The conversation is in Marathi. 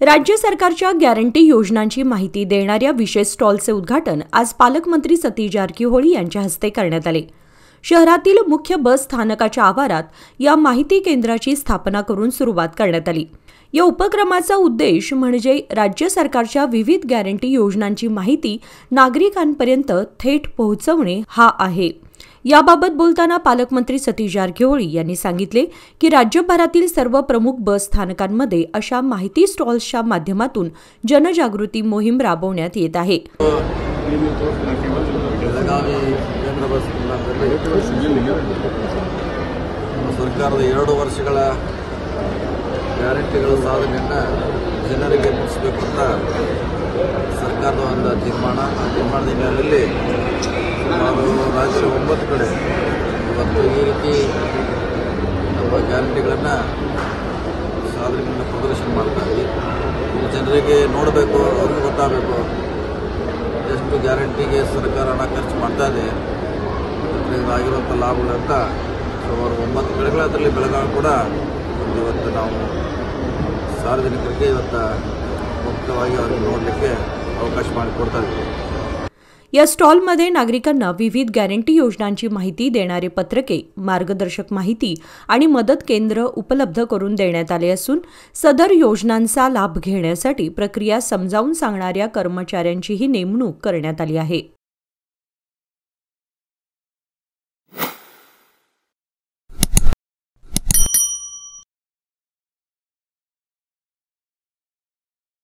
राज्य सरकारच्या गॅरंटी योजनांची माहिती देणाऱ्या विशेष स्टॉलचे उद्घाटन आज पालकमंत्री सतीश जारकिहोळी यांच्या हस्ते करण्यात आले। शहरातील मुख्य बस स्थानकाच्या आवारात या माहिती केंद्राची स्थापना करून सुरुवात करण्यात आली। या उपक्रमाचा उद्देश म्हणजे राज्य सरकारच्या विविध गॅरंटी योजनांची माहिती नागरिकांपर्यंत थेट पोहोचवणे हा आहे। याबाबत बोलताना पालकमंत्री सतीश जारकिहोळी यांनी सांगितले की राज्यभरातील सर्व प्रमुख बस स्थानकांमध्ये अशा माहिती स्टॉल्सच्या माध्यमातून जनजागृती मोहीम राबवण्यात येत आहे। ಸರ್ಕಾರದ 2 ವರ್ಷಗಳ ಗ್ಯಾರಂಟಿಗಳ ಸಾಧನೆಯನ್ನು ಜನರಿಗೆ ಮುಟ್ಟಿಸಬೇಕು ಅಂತ ಸರ್ಕಾರದ ಒಂದು ತೀರ್ಮಾನದ ಹಿನ್ನೆಲೆಯಲ್ಲಿ ಸುಮಾರು ರಾಜ್ಯದ 9 ಕಡೆ ಇವತ್ತು ಈ ರೀತಿ ನಮ್ಮ ಗ್ಯಾರಂಟಿಗಳನ್ನು ಸಾಧನೆಯನ್ನು ಪ್ರದರ್ಶನ ಮಾಡ್ತಾ ಇದ್ದೀವಿ। ಜನರಿಗೆ ನೋಡಬೇಕು, ಅವ್ರಿಗೆ ಗೊತ್ತಾಗಬೇಕು ಎಷ್ಟು ಗ್ಯಾರಂಟಿಗೆ ಸರ್ಕಾರ ಹಣ ಖರ್ಚು ಮಾಡ್ತಾ ಇದೆ, ಇದರಿಂದ ಆಗಿರುವಂಥ ಲಾಭಗಳಂತ ಸುಮಾರು 9 ಕಡೆಗಳು, ಅದರಲ್ಲಿ ಬೆಳಗಾವಿ ಕೂಡ ಇವತ್ತು ನಾವು ಸಾರ್ವಜನಿಕರಿಗೆ ಇವತ್ತು ಮುಕ್ತವಾಗಿ ಅವ್ರಿಗೆ ನೋಡಲಿಕ್ಕೆ ಅವಕಾಶ ಮಾಡಿಕೊಡ್ತಾ ಇದ್ದೀವಿ। या स्टॉलमध्ये नागरिकांना विविध गॅरंटी योजनांची माहिती देणारे पत्रके, मार्गदर्शक माहिती आणि मदत केंद्र उपलब्ध करून देण्यात आले असून सदर योजनांचा लाभ घेण्यासाठी प्रक्रिया समजावून सांगणाऱ्या कर्मचाऱ्यांचीही नेमणूक करण्यात आली आहे।